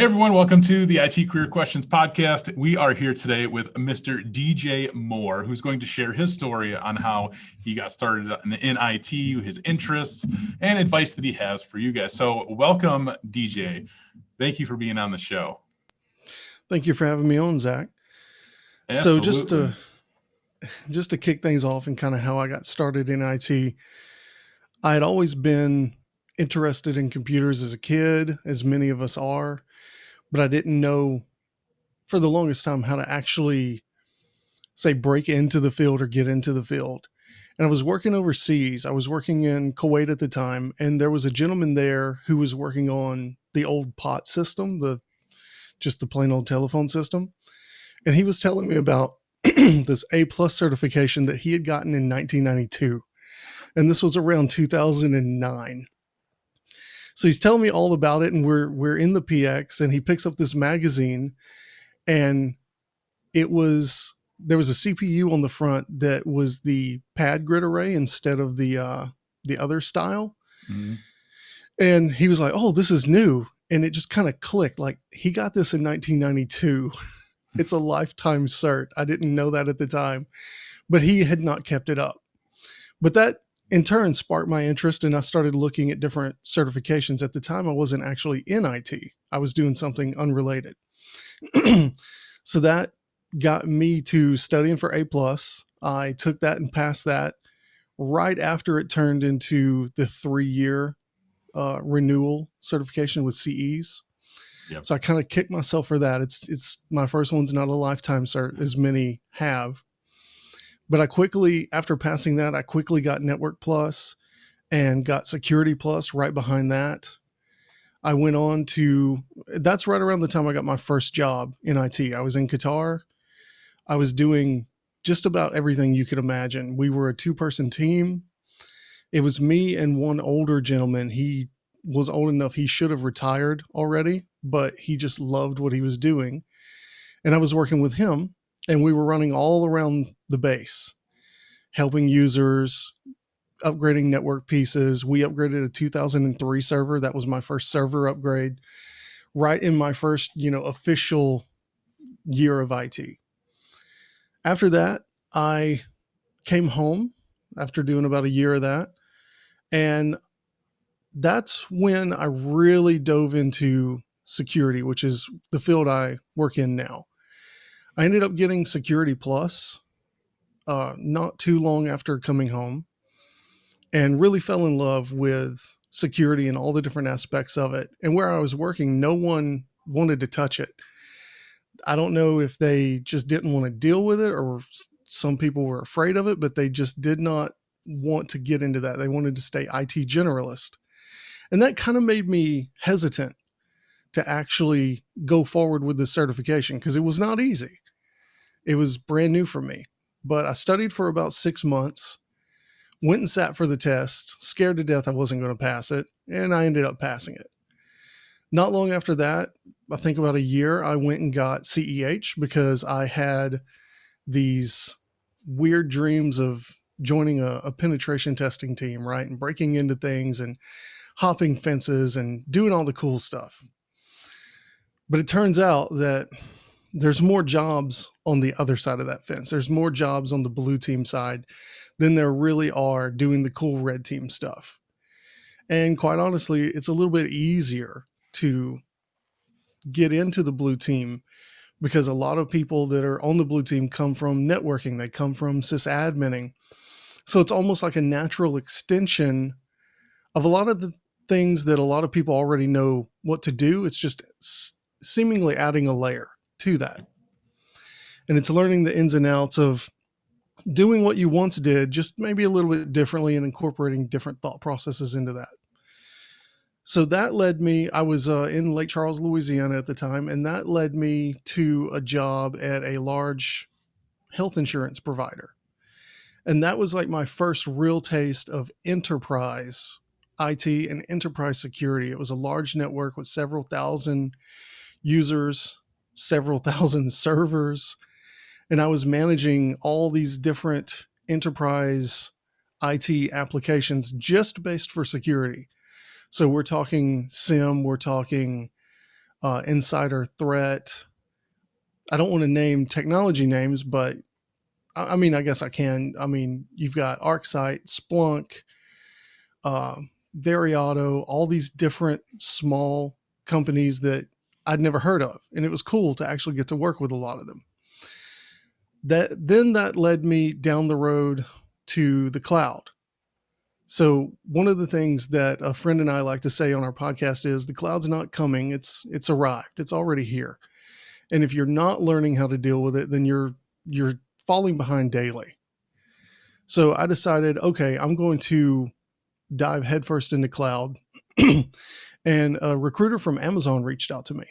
everyone, welcome to the IT Career Questions Podcast. We are here today with Mr. DJ Moore, who's going to share his story on how he got started in IT, his interests, and advice that he has for you guys. So welcome, DJ. Thank you for being on the show. Thank you for having me on, Zach. Absolutely. So just to kick things off and kind of how I got started in IT, I had always been interested in computers as a kid, as many of us are, but I didn't know for the longest time how to actually, say, break into the field or get into the field. And I was working overseas. I was working in Kuwait at the time, and there was a gentleman there who was working on the old POT system, just the plain old telephone system. And he was telling me about this A+ certification that he had gotten in 1992. And this was around 2009. So he's telling me all about it, and we're in the PX, and he picks up this magazine, and there was a CPU on the front that was the pad grid array instead of the other style. Mm-hmm. And he was like, "Oh, this is new." And it just kind of clicked. Like, he got this in 1992. It's a lifetime cert. I didn't know that at the time, but he had not kept it up. But that in turn sparked my interest, and I started looking at different certifications. At the time, I wasn't actually in IT. I was doing something unrelated. So that got me to studying for A+. I took that and passed that right after it turned into the 3-year renewal certification with CEs. Yep. So I kind of kicked myself for that. It's my first one's not a lifetime cert, as many have. But after passing that, I quickly got Network Plus and got Security Plus right behind that. I went on that's right around the time I got my first job in IT. I was in Qatar. I was doing just about everything you could imagine. We were a 2-person team. It was me and one older gentleman. He was old enough, he should have retired already, but he just loved what he was doing. And I was working with him, and we were running all around the base, helping users, upgrading network pieces. We upgraded a 2003 server. That was my first server upgrade, right in my first, official year of IT. After that, I came home after doing about a year of that. And that's when I really dove into security, which is the field I work in now. I ended up getting Security Plus not too long after coming home, and really fell in love with security and all the different aspects of it. And where I was working, no one wanted to touch it. I don't know if they just didn't want to deal with it, or some people were afraid of it, but they just did not want to get into that. They wanted to stay IT generalist. And that kind of made me hesitant to actually go forward with the certification, because it was not easy. It was brand new for me. But I studied for about 6 months, went and sat for the test, scared to death I wasn't going to pass it, and I ended up passing it. Not long after that, I think about a year, I went and got CEH, because I had these weird dreams of joining a penetration testing team, right? And breaking into things and hopping fences and doing all the cool stuff. But it turns out that there's more jobs on the other side of that fence. There's more jobs on the blue team side than there really are doing the cool red team stuff. And quite honestly, it's a little bit easier to get into the blue team, because a lot of people that are on the blue team come from networking. They come from sysadmining. So it's almost like a natural extension of a lot of the things that a lot of people already know what to do. It's just seemingly adding a layer to that. And it's learning the ins and outs of doing what you once did, just maybe a little bit differently, and incorporating different thought processes into that. So that led me, I was in Lake Charles, Louisiana at the time, and that led me to a job at a large health insurance provider. And that was like my first real taste of enterprise IT and enterprise security. It was a large network with several thousand users, several thousand servers, and I was managing all these different enterprise IT applications just based for security. So we're talking SIM, we're talking insider threat. I don't want to name technology names, but I mean, I guess I can. I mean, you've got ArcSight, Splunk, uh, Variado, all these different small companies that I'd never heard of. And it was cool to actually get to work with a lot of them. That led me down the road to the cloud. So one of the things that a friend and I like to say on our podcast is the cloud's not coming. It's arrived. It's already here. And if you're not learning how to deal with it, then you're falling behind daily. So I decided, okay, I'm going to dive headfirst into cloud. And a recruiter from Amazon reached out to me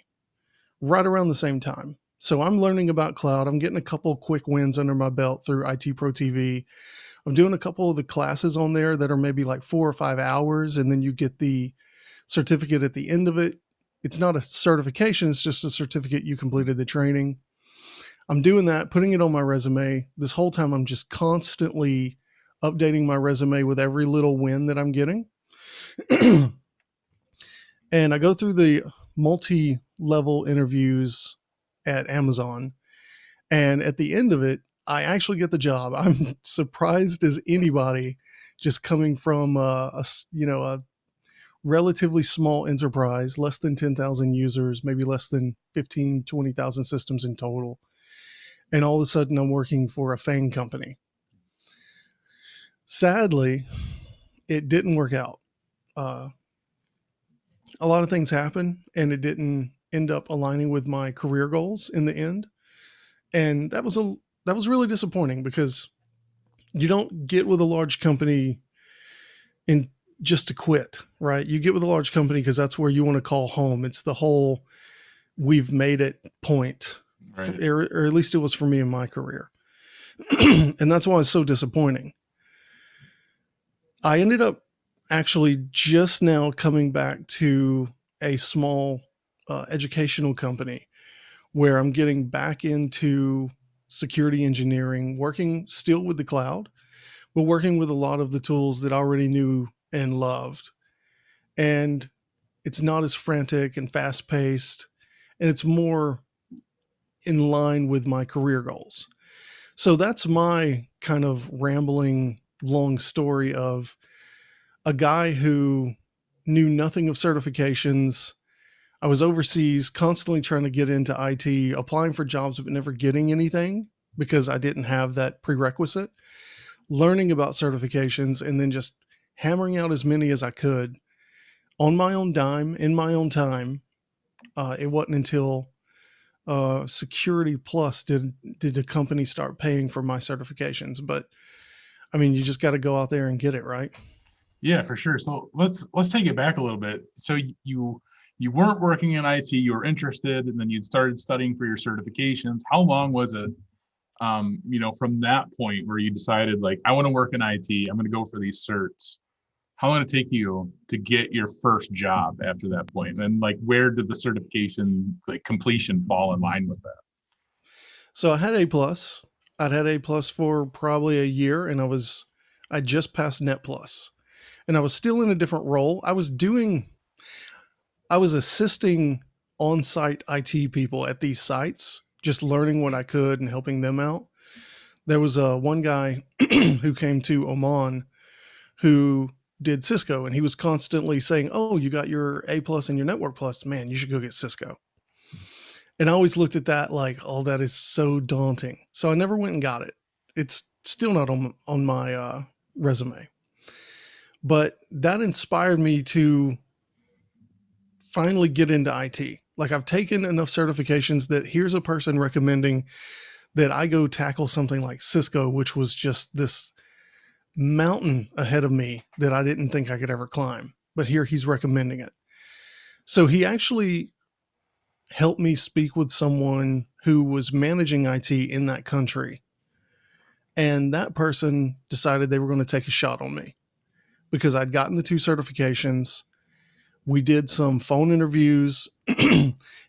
right around the same time. So I'm learning about cloud. I'm getting a couple quick wins under my belt through IT Pro TV. I'm doing a couple of the classes on there that are maybe like 4 or 5 hours, and then you get the certificate at the end of it. It's not a certification, it's just a certificate you completed the training. I'm doing that, putting it on my resume. This whole time I'm just constantly updating my resume with every little win that I'm getting. And I go through the multi-level interviews at Amazon. And at the end of it, I actually get the job. I'm surprised as anybody, just coming from a relatively small enterprise, less than 10,000 users, maybe less than 15, 20,000 systems in total. And all of a sudden I'm working for a FAANG company. Sadly, it didn't work out. A lot of things happened and it didn't end up aligning with my career goals in the end. And that was really disappointing, because you don't get with a large company in just to quit, right? You get with a large company because that's where you want to call home. It's the whole we've made it point, right. Or at least it was for me in my career. And that's why it's so disappointing. I ended up actually just now coming back to a small educational company where I'm getting back into security engineering, working still with the cloud, but working with a lot of the tools that I already knew and loved. And it's not as frantic and fast paced, and it's more in line with my career goals. So that's my kind of rambling long story of a guy who knew nothing of certifications. I was overseas constantly trying to get into IT, applying for jobs, but never getting anything because I didn't have that prerequisite, learning about certifications, and then just hammering out as many as I could on my own dime, in my own time. It wasn't until Security Plus did the company start paying for my certifications. But I mean, you just got to go out there and get it, right? Yeah, for sure. So let's take it back a little bit. So you weren't working in IT, you were interested, and then you'd started studying for your certifications. How long was it, from that point where you decided, like, I want to work in IT, I'm going to go for these certs? How long did it take you to get your first job after that point? And like, where did the certification completion fall in line with that? So I had A+. I'd had A+ for probably a year, and I just passed Net Plus. And I was still in a different role. I was assisting on-site IT people at these sites, just learning what I could and helping them out. There was one guy who came to Oman who did Cisco, and he was constantly saying, "Oh, you got your A+ and your Network Plus. Man, you should go get Cisco." And I always looked at that like, oh, that is so daunting. So I never went and got it. It's still not on my resume. But that inspired me to finally get into IT. Like, I've taken enough certifications that here's a person recommending that I go tackle something like Cisco, which was just this mountain ahead of me that I didn't think I could ever climb. But here he's recommending it. So he actually helped me speak with someone who was managing IT in that country. And that person decided they were going to take a shot on me because I'd gotten the 2 certifications. We did some phone interviews.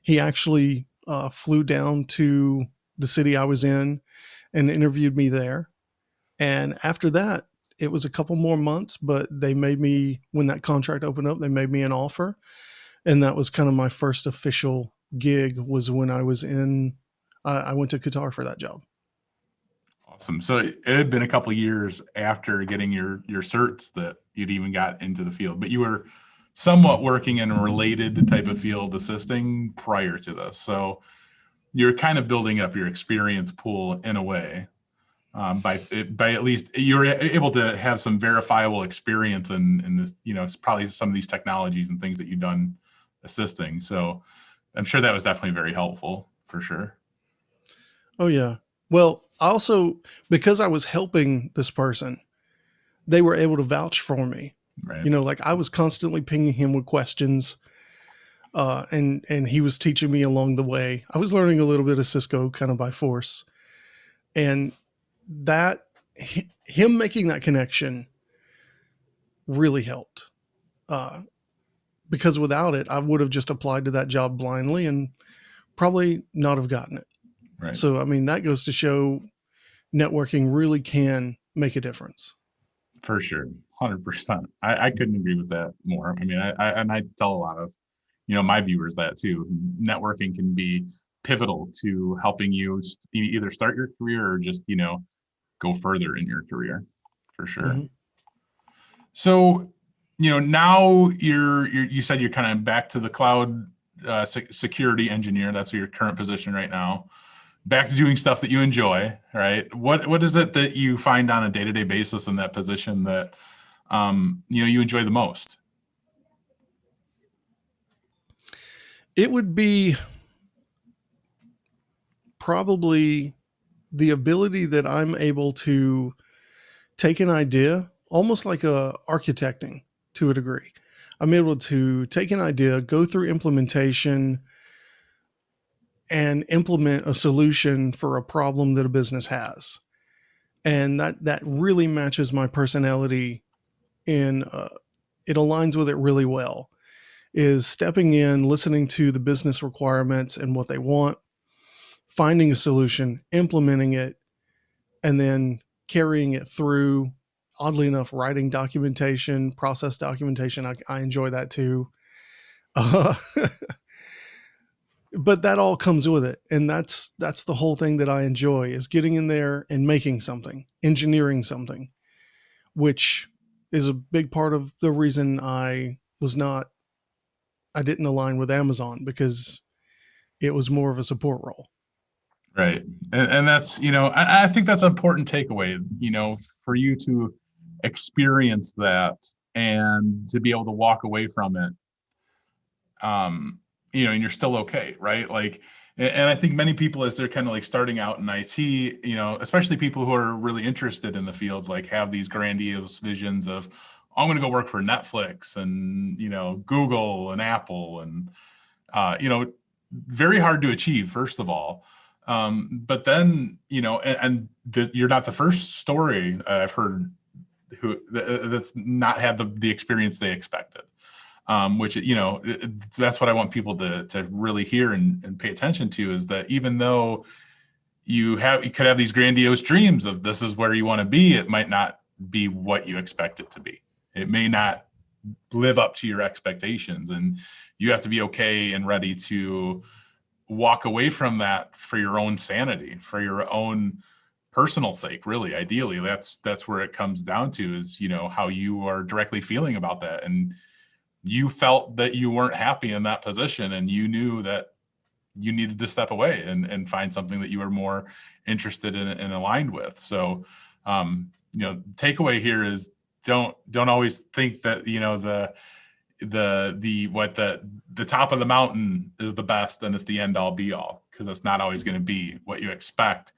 He actually flew down to the city I was in and interviewed me there. And after that, it was a couple more months, but they made me, when that contract opened up, they made me an offer. And that was kind of my first official gig was when I was I went to Qatar for that job. Awesome. So it had been a couple of years after getting your certs that you'd even got into the field, but you were somewhat working in a related type of field assisting prior to this. So you're kind of building up your experience pool in a way. By at least you're able to have some verifiable experience in this, it's probably some of these technologies and things that you've done assisting. So I'm sure that was definitely very helpful for sure. Oh yeah. Well, also because I was helping this person, they were able to vouch for me. Right. Like I was constantly pinging him with questions, and he was teaching me along the way. I was learning a little bit of Cisco kind of by force, and that him making that connection really helped. Because without it, I would have just applied to that job blindly and probably not have gotten it. Right. So, I mean, that goes to show networking really can make a difference. For sure. 100%. I couldn't agree with that more. I mean, I tell a lot of, my viewers that too. Networking can be pivotal to helping you either start your career or just, go further in your career for sure. Mm-hmm. So, now you said you're kind of back to the cloud security engineer. That's your current position right now. Back to doing stuff that you enjoy, right? What is it that you find on a day-to-day basis in that position that you enjoy the most? It would be probably the ability that I'm able to take an idea, almost like architecting to a degree. I'm able to take an idea, go through implementation, and implement a solution for a problem that a business has. And that really matches my personality in it aligns with it really well, is stepping in, listening to the business requirements and what they want, finding a solution, implementing it, and then carrying it through. Oddly enough, writing documentation, process documentation, I enjoy that too. But that all comes with it. And that's the whole thing that I enjoy, is getting in there and making something, engineering something, which is a big part of the reason I didn't align with Amazon, because it was more of a support role. Right. And that's, I think that's an important takeaway, for you to experience that and to be able to walk away from it. And you're still okay, right? Like, and I think many people, as they're kind of like starting out in IT, especially people who are really interested in the field, like have these grandiose visions of, oh, I'm going to go work for Netflix and, Google and Apple and, very hard to achieve, first of all. But then, you're not the first story I've heard that's not had the experience they expected. Which, that's what I want people to really hear and pay attention to, is that even though you could have these grandiose dreams of this is where you want to be, it might not be what you expect it to be. It may not live up to your expectations, and you have to be okay and ready to walk away from that for your own sanity, for your own personal sake. Really, ideally, that's where it comes down to, is how you are directly feeling about that. And you felt that you weren't happy in that position, and you knew that you needed to step away and find something that you were more interested in and aligned with. So, takeaway here is don't always think that, the top of the mountain is the best and it's the end all be all, because it's not always going to be what you expect.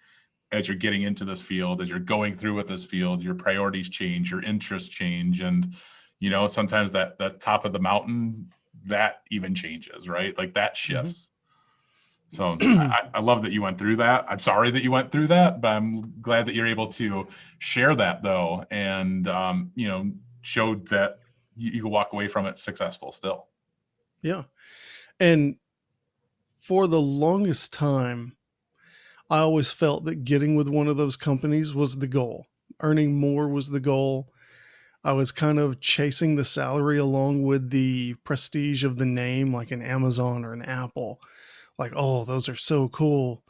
As you're getting into this field, as you're going through with this field, your priorities change, your interests change. And, sometimes that top of the mountain, that even changes, right? Like that shifts. So I love that you went through that. I'm sorry that you went through that, but I'm glad that you're able to share that though. And, showed that you can walk away from it successful still. Yeah. And for the longest time, I always felt that getting with one of those companies was the goal. Earning more was the goal. I was kind of chasing the salary along with the prestige of the name, like an Amazon or an Apple. like, oh, those are so cool.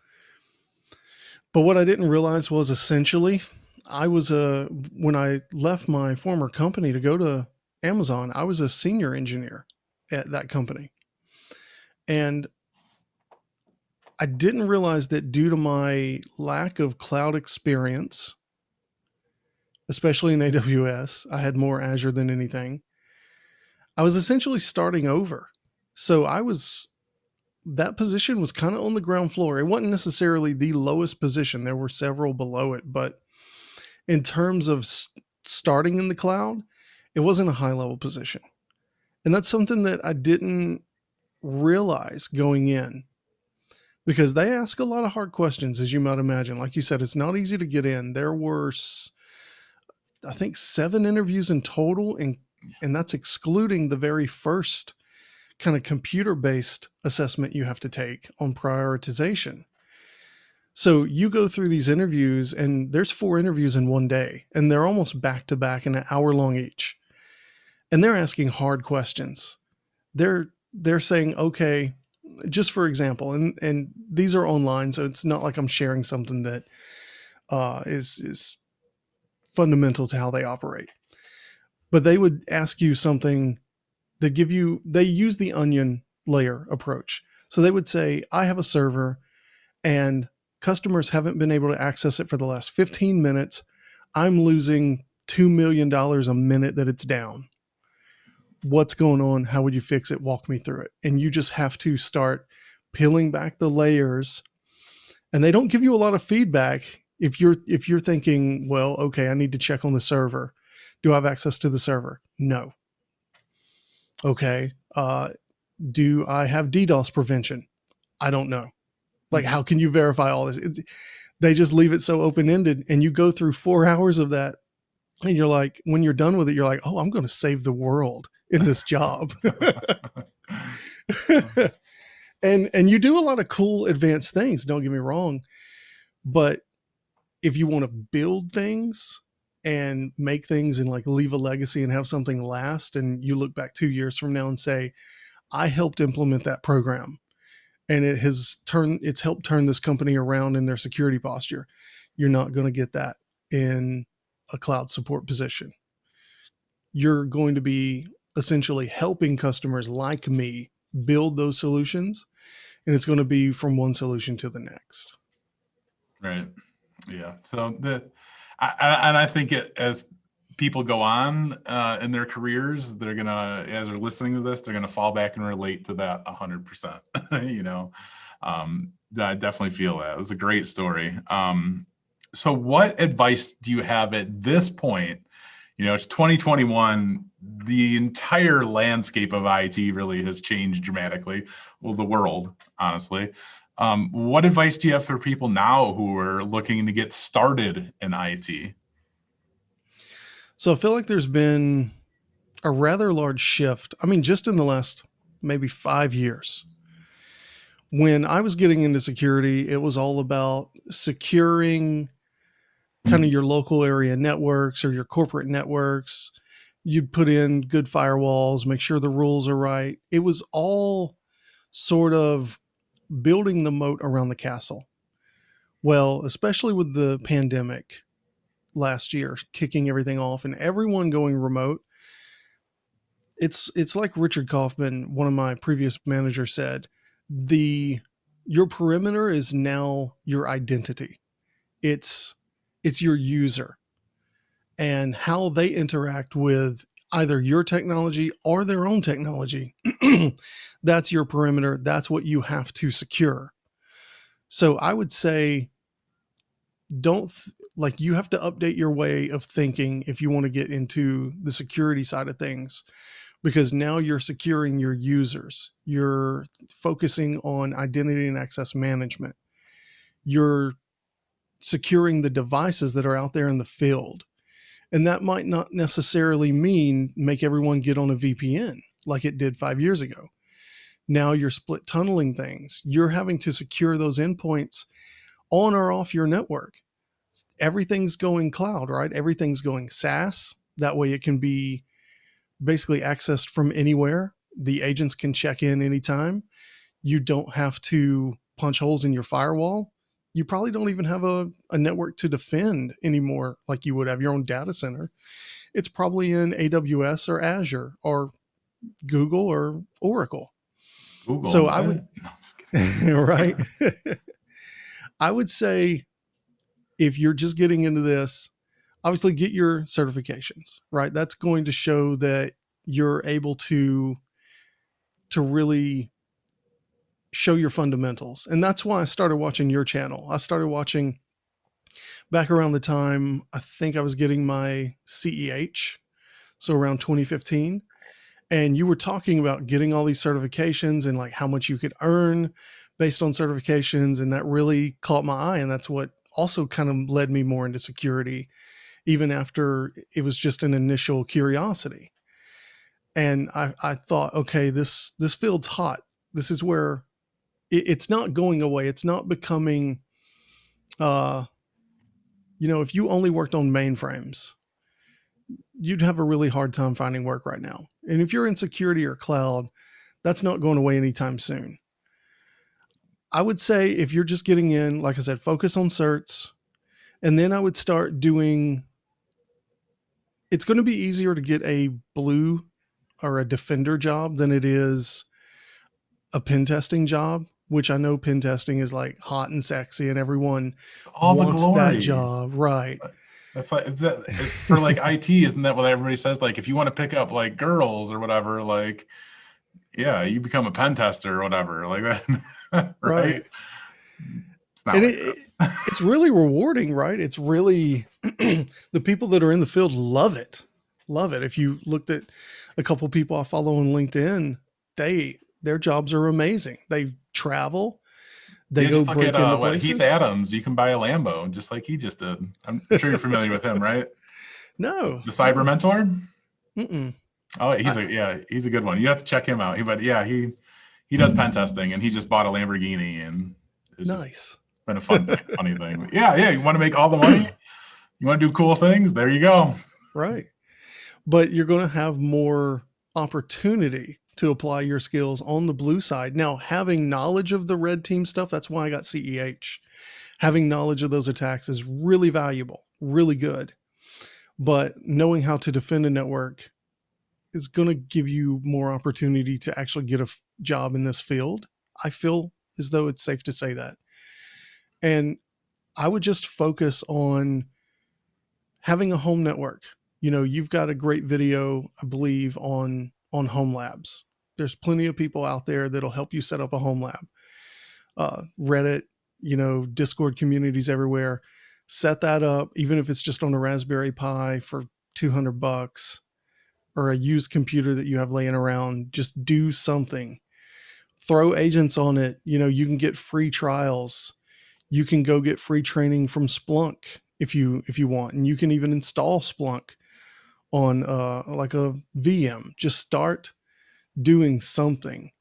But what I didn't realize was essentially when I left my former company to go to Amazon, I was a senior engineer at that company. And I didn't realize that due to my lack of cloud experience, especially in AWS, I had more Azure than anything. I was essentially starting over. So that position was kind of on the ground floor. It wasn't necessarily the lowest position. There were several below it, but in terms of starting in the cloud, it wasn't a high level position. And that's something that I didn't realize going in, because they ask a lot of hard questions, as you might imagine. Like you said, it's not easy to get in. There were, I think, 7 interviews in total, and that's excluding the very first kind of computer-based assessment you have to take on prioritization. So you go through these interviews, and there's 4 interviews in one day, and they're almost back to back and an hour long each. And they're asking hard questions. They're saying, okay, just for example, and these are online, so it's not like I'm sharing something that is fundamental to how they operate. But they would ask you something that they use the onion layer approach. So they would say, I have a server and customers haven't been able to access it for the last 15 minutes. I'm losing $2 million a minute that it's down. What's going on? How would you fix it? Walk me through it. And you just have to start peeling back the layers. And they don't give you a lot of feedback if you're thinking, well, okay, I need to check on the server. Do I have access to the server? No. Okay. Do I have DDoS prevention? I don't know. Like, how can you verify all this? They just leave it so open-ended, and you go through 4 hours of that. And you're like, when you're done with it, you're like, oh, I'm going to save the world in this job. And you do a lot of cool advanced things. Don't get me wrong. But if you want to build things and make things and like leave a legacy and have something last, and you look back 2 years from now and say, I helped implement that program and it's helped turn this company around in their security posture, you're not going to get that in a cloud support position. You're going to be essentially helping customers like me build those solutions, and it's going to be from one solution to the next. Right. Yeah. So I think as people go on in their careers, they're gonna, as they're listening to this, they're gonna fall back and relate to that 100%. You know, I definitely feel that. It's a great story. So what advice do you have at this point? You know, it's 2021. The entire landscape of IT really has changed dramatically. Well, the world, honestly. What advice do you have for people now who are looking to get started in IT? So I feel like there's been a rather large shift. I mean, just in the last maybe 5 years. When I was getting into security, it was all about securing kind of your local area networks or your corporate networks. You'd put in good firewalls, make sure the rules are right. It was all sort of building the moat around the castle. Well, especially with the pandemic last year, kicking everything off and everyone going remote. It's like Richard Kaufman, one of my previous managers, said, your perimeter is now your identity. It's your user and how they interact with either your technology or their own technology. That's your perimeter. That's what you have to secure. So I would say, you have to update your way of thinking if you want to get into the security side of things, because now you're securing your users. You're focusing on identity and access management. You're securing the devices that are out there in the field. And that might not necessarily mean make everyone get on a VPN like it did 5 years ago. Now you're split tunneling things. You're having to secure those endpoints on or off your network. Everything's going cloud, right? Everything's going SaaS. That way it can be basically accessed from anywhere. The agents can check in anytime. You don't have to punch holes in your firewall. You probably don't even have a network to defend anymore like you would have your own data center. It's probably in AWS or Azure or Google or Oracle. Google, So I what? would, No, I'm just kidding. right? I would say if you're just getting into this, obviously get your certifications, right? That's going to show that you're able to really show your fundamentals. And that's why I started watching your channel. I started watching back around the time I think I was getting my CEH, so around 2015. And you were talking about getting all these certifications and like how much you could earn based on certifications. And that really caught my eye. And that's what also kind of led me more into security, even after it was just an initial curiosity. And I thought, okay, this field's hot. This is where it's not going away. It's not becoming, if you only worked on mainframes, you'd have a really hard time finding work right now. And if you're in security or cloud, that's not going away anytime soon. I would say if you're just getting in, like I said, focus on certs. And then I would start doing, it's going to be easier to get a blue or a defender job than it is a pen testing job, which I know pen testing is like hot and sexy and everyone All the wants that glory. job. Right. That's like for like IT, isn't that what everybody says? Like, if you want to pick up like girls or whatever, like, yeah, you become a pen tester or whatever, like that, right? Right. It's not And like that. it's really rewarding, right? It's really the people that are in the field love it. Love it. If you looked at a couple people I follow on LinkedIn, their jobs are amazing. They travel, they Yeah, go just look at break into what Heath places. Adams. You can buy a Lambo just like he just did. I'm sure you're familiar with him, right? No, The cyber mentor. mm-mm. Oh, he's a good one. You have to check him out. He does pen testing, and he just bought a Lamborghini, and it's just Nice. been a funny thing. But yeah. You want to make all the money? You want to do cool things? There you go. Right. But you're going to have more opportunity to apply your skills on the blue side. Now, having knowledge of the red team stuff, that's why I got CEH. Having knowledge of those attacks is really valuable, really good. But knowing how to defend a network is going to give you more opportunity to actually get a job in this field. I feel as though it's safe to say that. And I would just focus on having a home network. You've got a great video, I believe, on home labs. There's plenty of people out there that'll help you set up a home lab. Reddit, Discord communities everywhere. Set that up, even if it's just on a Raspberry Pi for $200 or a used computer that you have laying around. Just do something. Throw agents on it. You can get free trials. You can go get free training from Splunk if you want, and you can even install Splunk on like a VM. Just start doing something,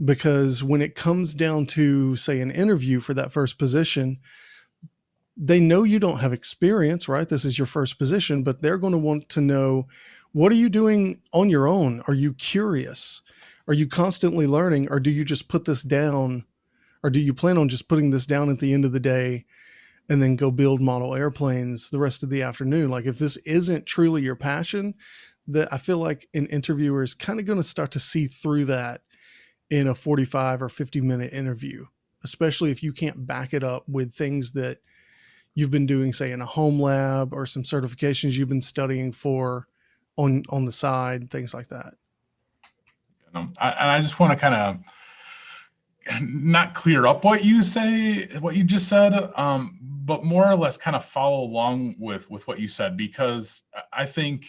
because when it comes down to, say, an interview for that first position, they know you don't have experience, right? This is your first position, but they're going to want to know, what are you doing on your own? Are you curious? Are you constantly learning? Or do you just put this down? Or do you plan on just putting this down at the end of the day and then go build model airplanes the rest of the afternoon? Like, if this isn't truly your passion, that I feel like an interviewer is kind of going to start to see through that in a 45 or 50-minute interview, especially if you can't back it up with things that you've been doing, say, in a home lab, or some certifications you've been studying for on the side, things like that. I just want to kind of not clear up what you just said, but more or less kind of follow along with what you said, because I think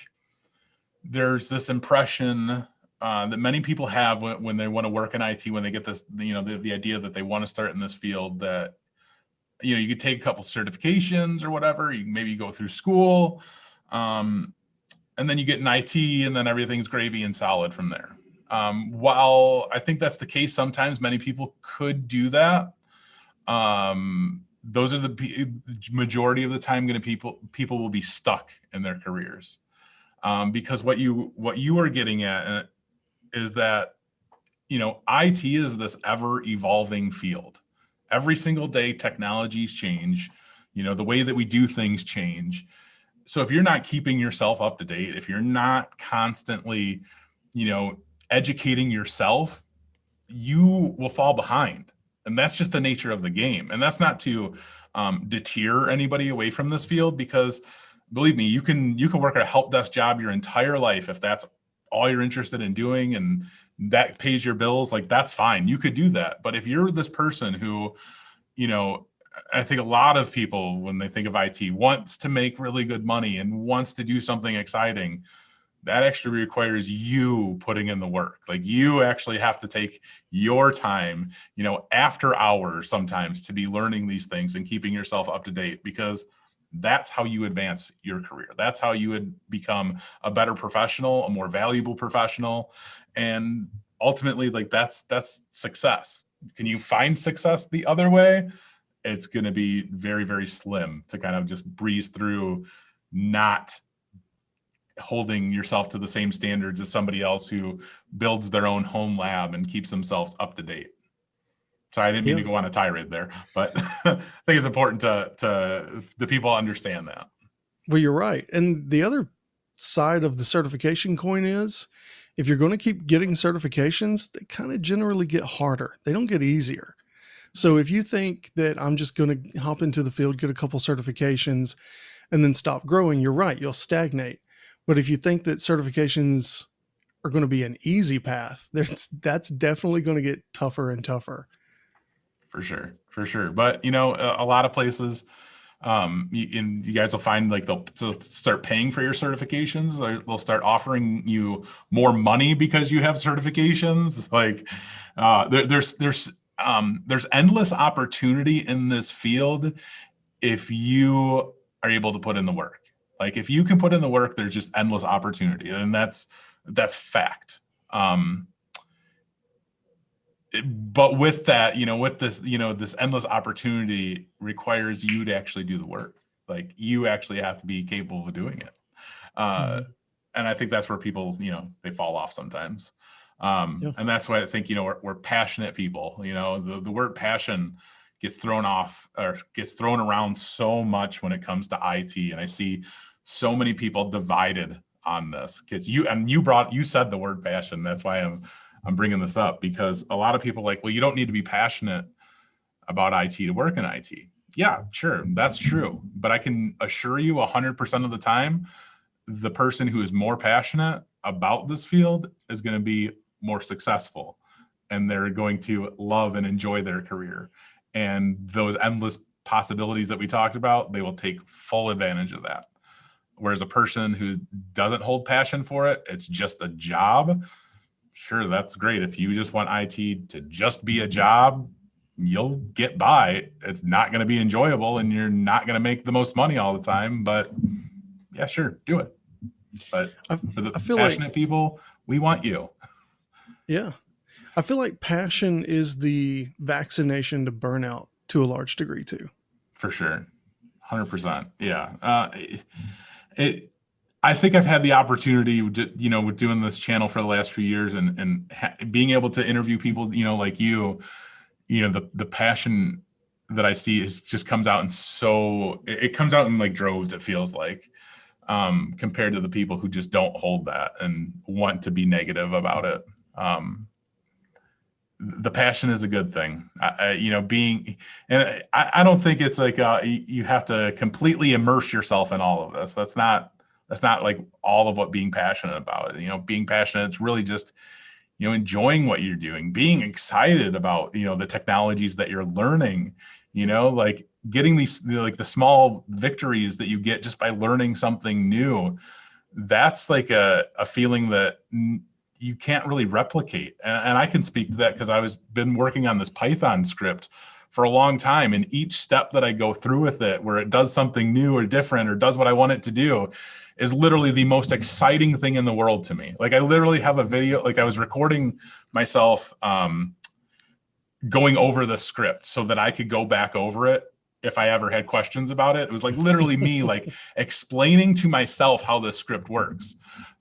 there's this impression that many people have when they want to work in IT, when they get this, the idea that they want to start in this field, that, you could take a couple certifications or whatever, maybe go through school, and then you get in IT, and then everything's gravy and solid from there. While I think that's the case, sometimes many people could do that. Those are the majority of the time people will be stuck in their careers, because what you are getting at is that IT is this ever evolving field. Every single day, technologies change, the way that we do things change. So if you're not keeping yourself up to date, if you're not constantly, educating yourself, you will fall behind. And that's just the nature of the game. And that's not to deter anybody away from this field, because believe me, you can work a help desk job your entire life if that's all you're interested in doing and that pays your bills. Like, that's fine. You could do that. But if you're this person who, I think a lot of people, when they think of IT, wants to make really good money and wants to do something exciting, that actually requires you putting in the work. Like, you actually have to take your time, after hours sometimes, to be learning these things and keeping yourself up to date, because that's how you advance your career. That's how you would become a better professional, a more valuable professional. And ultimately, like, that's success. Can you find success the other way? It's going to be very, very slim to kind of just breeze through, not holding yourself to the same standards as somebody else who builds their own home lab and keeps themselves up to date. So I didn't mean to go on a tirade there, but I think it's important to the people understand that. Well, you're right. And the other side of the certification coin is, if you're going to keep getting certifications, they kind of generally get harder. They don't get easier. So if you think that I'm just going to hop into the field, get a couple certifications, and then stop growing, you're right, you'll stagnate. But if you think that certifications are going to be an easy path, that's definitely going to get tougher and tougher. For sure. But, a lot of places, you guys will find, like, they'll start paying for your certifications. They'll start offering you more money because you have certifications. Like, there's endless opportunity in this field if you are able to put in the work. Like, if you can put in the work, there's just endless opportunity, and that's fact. But with that, with this, this endless opportunity requires you to actually do the work. Like, you actually have to be capable of doing it. And I think that's where people, they fall off sometimes. And that's why I think, we're passionate people. The word passion gets thrown off, or gets thrown around so much when it comes to IT. And I see so many people divided on this, because you said the word passion. That's why I'm bringing this up, because a lot of people are like, well, you don't need to be passionate about IT to work in IT. Yeah, sure. That's true. But I can assure you 100% of the time, the person who is more passionate about this field is going to be more successful, and they're going to love and enjoy their career. And those endless possibilities that we talked about, they will take full advantage of that. Whereas a person who doesn't hold passion for it, it's just a job. Sure, that's great. If you just want IT to just be a job, you'll get by. It's not going to be enjoyable, and you're not going to make the most money all the time. But yeah, sure, do it. But for the passionate people, we want you. Yeah. I feel like passion is the vaccination to burnout to a large degree too. For sure. 100%. Yeah. I think I've had the opportunity, with doing this channel for the last few years, and being able to interview people, like you, the passion that I see just comes out, it comes out in like droves, it feels like, compared to the people who just don't hold that and want to be negative about it. The passion is a good thing, I don't think it's like, you have to completely immerse yourself in all of this. That's not like all of what being passionate about. Being passionate, it's really just, enjoying what you're doing, being excited about, the technologies that you're learning, like getting these, like the small victories that you get just by learning something new. That's like a feeling that you can't really replicate. And I can speak to that because been working on this Python script for a long time. And each step that I go through with it, where it does something new or different or does what I want it to do, is literally the most exciting thing in the world to me. Like, I literally have a video, like I was recording myself going over the script so that I could go back over it if I ever had questions about it. It was like literally me like explaining to myself how this script works.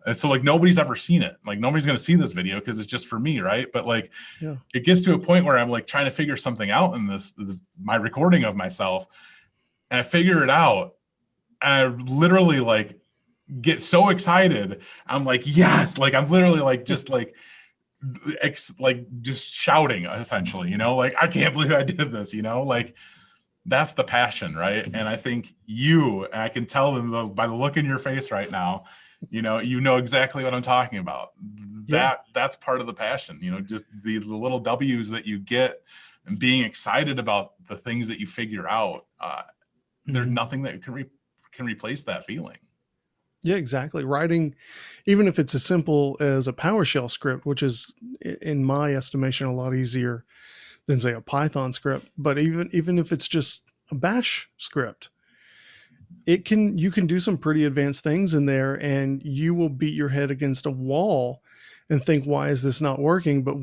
And so like nobody's ever seen it. Like nobody's going to see this video because it's just for me, right? But like Yeah. it gets to a point where I'm like trying to figure something out in my recording of myself, and I figure it out. And I literally like get so excited. I'm like, yes, like I'm literally like just like just shouting essentially, you know, like I can't believe I did this, you know, like that's the passion, right? And I think and I can tell them by the look in your face right now, you know exactly what I'm talking about. That's part of the passion, you know, just the little W's that you get and being excited about the things that you figure out. There's nothing that can replace that feeling. Yeah, exactly. Writing, even if it's as simple as a PowerShell script, which is in my estimation a lot easier than say a Python script, but even if it's just a bash script, you can do some pretty advanced things in there, and you will beat your head against a wall and think, why is this not working? But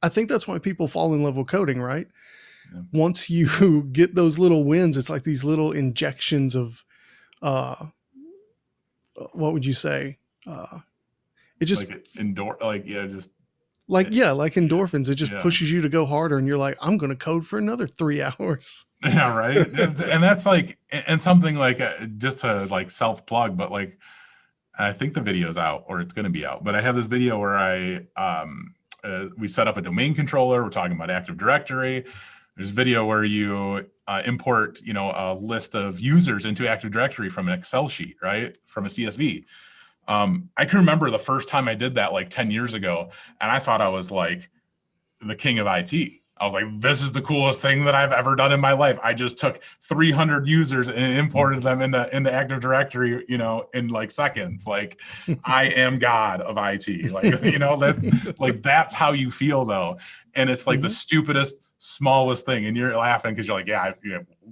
I think that's why people fall in love with coding, right? Yeah. Once you get those little wins, it's like these little injections of what would you say? It just like endorphins. It just pushes you to go harder, and you're like, I'm going to code for another 3 hours. Yeah, right. And that's like, and something like just to like self plug, but like I think the video's out or it's going to be out. But I have this video where we set up a domain controller. We're talking about Active Directory. There's a video where you import, a list of users into Active Directory from an Excel sheet, right? From a CSV. I can remember the first time I did that like 10 years ago, and I thought I was like the king of IT. I was like, this is the coolest thing that I've ever done in my life. I just took 300 users and imported them into Active Directory, in like seconds. Like, I am God of IT. Like, that's how you feel though. And it's like the stupidest, smallest thing. And you're laughing because you're like, yeah,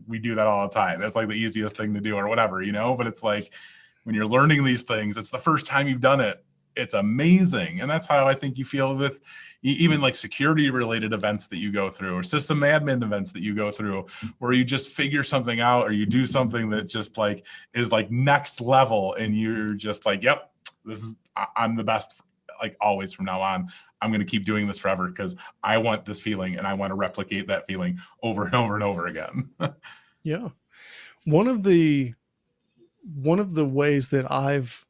we do that all the time. That's like the easiest thing to do or whatever, but it's like, when you're learning these things, it's the first time you've done it. It's amazing. And that's how I think you feel with even like security related events that you go through or system admin events that you go through, where you just figure something out or you do something that just like is like next level. And you're just like, yep, I'm the best, like always from now on. I'm going to keep doing this forever because I want this feeling and I want to replicate that feeling over and over and over again. Yeah. One of the ways that I've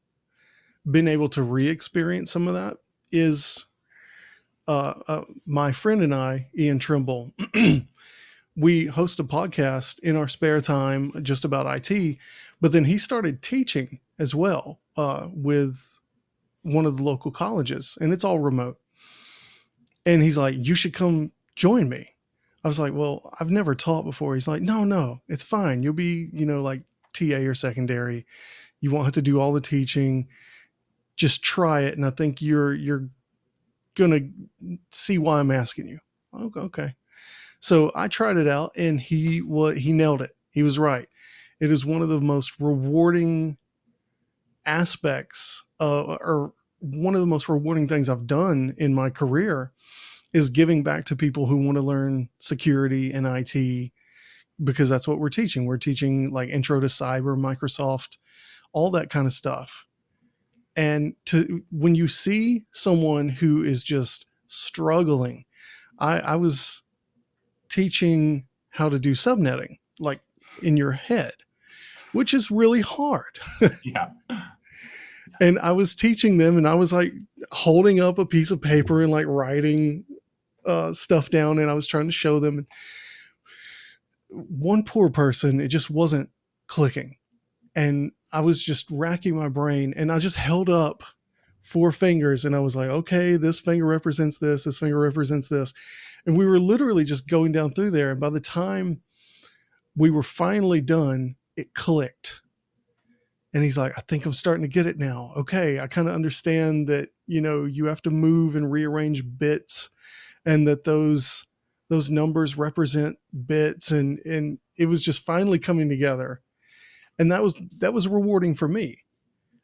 been able to re-experience some of that is my friend and I, Ian Trimble, we host a podcast in our spare time just about IT, but then he started teaching as well with one of the local colleges, and it's all remote. And he's like, you should come join me. I was like, well, I've never taught before. He's like, no, it's fine. You'll be, like TA or secondary. You won't have to do all the teaching. Just try it. And I think you're going to see why I'm asking you. Okay. So I tried it out, and he nailed it. He was right. It is one of the most rewarding aspects or one of the most rewarding things I've done in my career is giving back to people who want to learn security and IT, because that's what we're teaching. We're teaching like intro to cyber, Microsoft, all that kind of stuff. And when you see someone who is just struggling, I was teaching how to do subnetting, like in your head, which is really hard. Yeah. And I was teaching them, and I was like holding up a piece of paper and like writing stuff down, and I was trying to show them. And one poor person, it just wasn't clicking. And I was just racking my brain, and I just held up 4 fingers, and I was like, okay, this finger represents this finger represents this. And we were literally just going down through there. And by the time we were finally done, it clicked. And he's like, I think I'm starting to get it now. Okay, I kind of understand that, you have to move and rearrange bits, and that those numbers represent bits. And it was just finally coming together. And that was rewarding for me.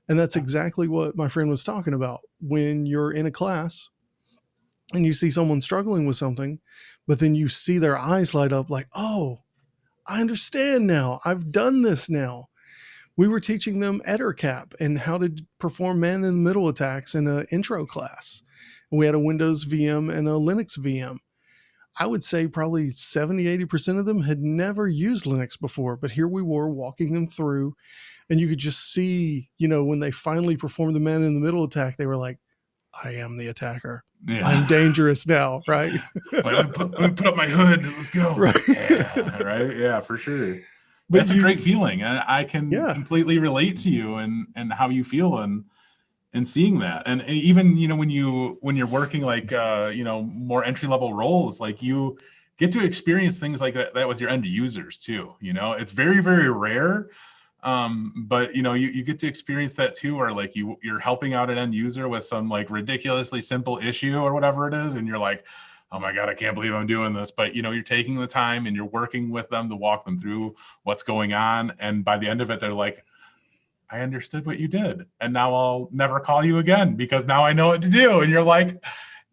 And that's exactly what my friend was talking about. When you're in a class and you see someone struggling with something, but then you see their eyes light up like, oh, I understand now. I've done this now. We were teaching them EtherCap and how to perform man-in-the-middle attacks in an intro class. We had a Windows VM and a Linux VM. I would say probably 70-80% of them had never used Linux before, but here we were walking them through, and you could just see, when they finally performed the man-in-the-middle attack, they were like, I am the attacker. Yeah. I'm dangerous now, right? Let me put up my hood. Let's go. Right. Yeah, right. Yeah, for sure. But that's a great feeling. I can completely relate to you and how you feel and seeing that. And even, when you're working like, more entry-level roles, like you get to experience things like that with your end users too. It's very, very rare. But you get to experience that too, where like you're helping out an end user with some like ridiculously simple issue or whatever it is. And you're like, oh my God, I can't believe I'm doing this. But you're taking the time and you're working with them to walk them through what's going on. And by the end of it, they're like, I understood what you did. And now I'll never call you again because now I know what to do. And you're like,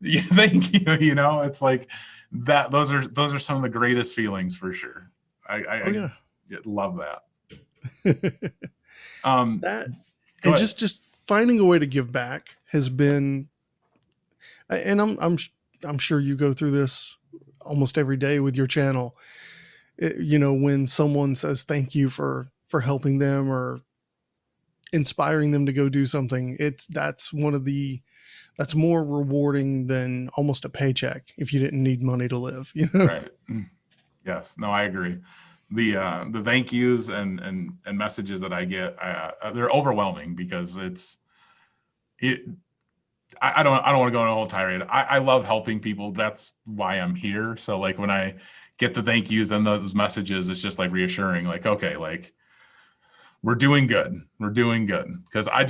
thank you. It's like that. Those are some of the greatest feelings for sure. I love that. That and just finding a way to give back has been, and I'm sure you go through this almost every day with your channel. When someone says thank you for helping them or inspiring them to go do something, that's more rewarding than almost a paycheck if you didn't need money to live. Right. Yes. No, I agree. The thank yous and messages that I get, they're overwhelming because I don't want to go on a whole tirade. I love helping people. That's why I'm here. So like when I get the thank yous and those messages, it's just like reassuring, like, okay, like we're doing good. We're doing good. Because I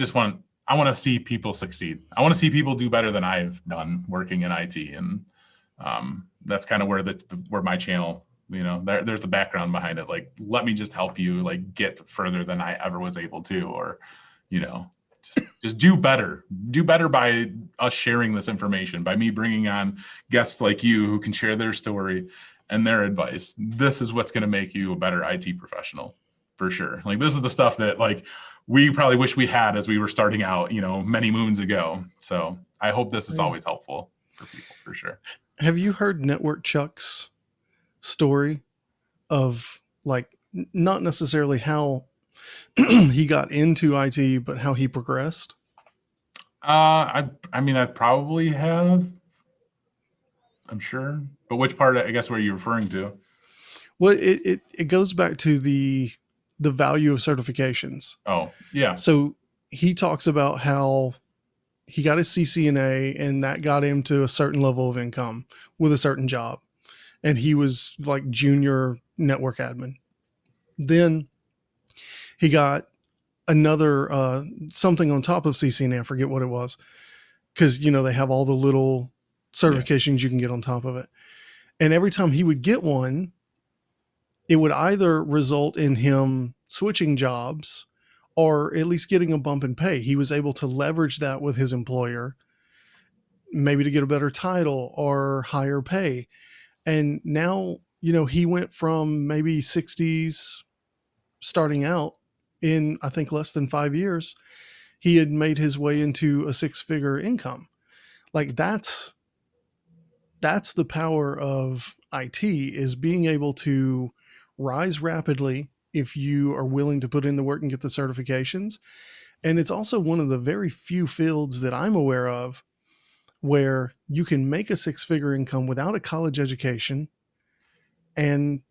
want to see people succeed. I want to see people do better than I've done working in IT. And that's kind of where my channel, there's the background behind it. Like, let me just help you like get further than I ever was able to, or, just do better by us sharing this information, by me bringing on guests like you who can share their story and their advice. This is what's going to make you a better IT professional for sure. Like, this is the stuff that like we probably wish we had as we were starting out, many moons ago. So I hope this is always helpful for people for sure. Have you heard Network Chuck's story of like, not necessarily how he got into IT, but how he progressed? I mean, I probably have, I'm sure, but which part, I guess, were you referring to? Well, it goes back to the value of certifications. Oh, yeah. So he talks about how he got his CCNA and that got him to a certain level of income with a certain job. And he was like junior network admin. Then he got another something on top of CCNA. I forget what it was. Because, they have all the little certifications you can get on top of it. And every time he would get one, it would either result in him switching jobs or at least getting a bump in pay. He was able to leverage that with his employer, maybe to get a better title or higher pay. And now, he went from maybe 60s starting out in, I think, less than 5 years. He had made his way into a 6-figure income. Like that's the power of IT, is being able to rise rapidly if you are willing to put in the work and get the certifications. And it's also one of the very few fields that I'm aware of where you can make a 6-figure income without a college education and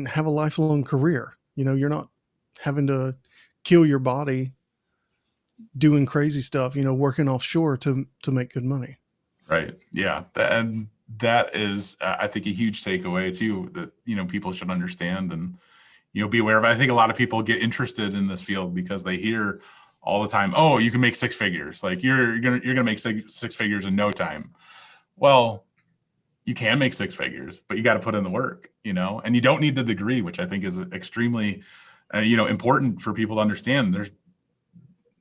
have a lifelong career. You're not having to kill your body doing crazy stuff, working offshore to make good money. Right. Yeah. And that is, I think, a huge takeaway too, that, people should understand and, be aware of. I think a lot of people get interested in this field because they hear all the time, oh, you can make 6 figures. Like you're going to make six figures in no time. Well, you can make 6 figures, but you got to put in the work, and you don't need the degree, which I think is extremely, important for people to understand. There's,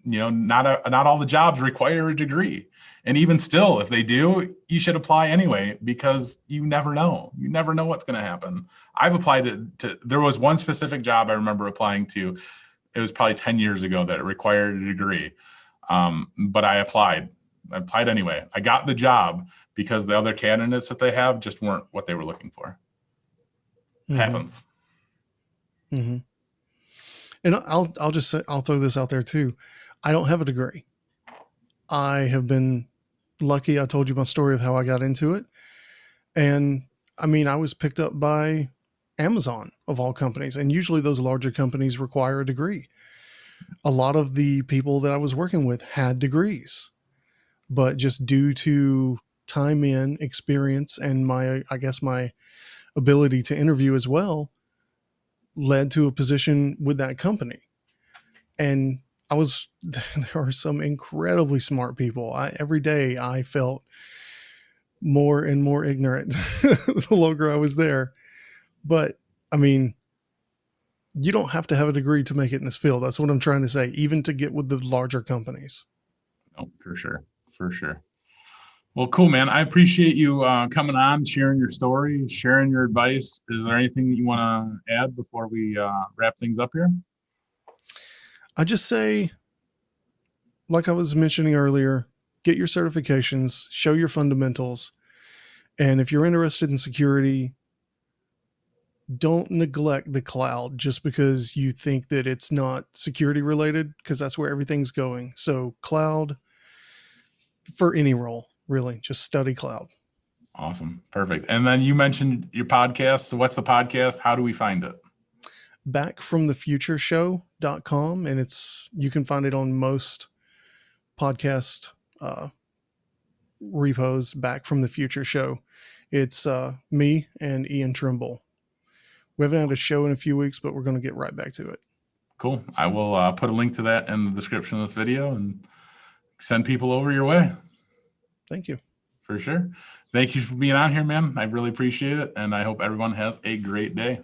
not all the jobs require a degree. And even still, if they do, you should apply anyway, because you never know. You never know what's going to happen. I've applied to there was one specific job I remember applying to. it was probably 10 years ago that it required a degree. But I applied anyway. I got the job because the other candidates that they have just weren't what they were looking for. Happens. Mm-hmm. And I'll just say, I'll throw this out there too. I don't have a degree. I have been lucky. I told you my story of how I got into it. And I mean, I was picked up by Amazon of all companies. And usually those larger companies require a degree. A lot of the people that I was working with had degrees, but just due to time in experience and my ability to interview as well, led to a position with that company. And there are some incredibly smart people. Every day I felt more and more ignorant the longer I was there. But I mean, you don't have to have a degree to make it in this field. That's what I'm trying to say, even to get with the larger companies. Oh, for sure. For sure. Well, cool, man. I appreciate you coming on, sharing your story, sharing your advice. Is there anything that you want to add before we wrap things up here? I just say, like I was mentioning earlier, get your certifications, show your fundamentals. And if you're interested in security, don't neglect the cloud just because you think that it's not security related, because that's where everything's going. So cloud for any role, really, just study cloud. Awesome. Perfect. And then you mentioned your podcast. So what's the podcast? How do we find it? Backfromthefutureshow.com. And you can find it on most podcast repos. Back from the Future Show. It's me and Ian Trimble. We haven't had a show in a few weeks, but we're going to get right back to it. Cool. I will put a link to that in the description of this video and send people over your way. Thank you. For sure. Thank you for being on here, man. I really appreciate it. And I hope everyone has a great day.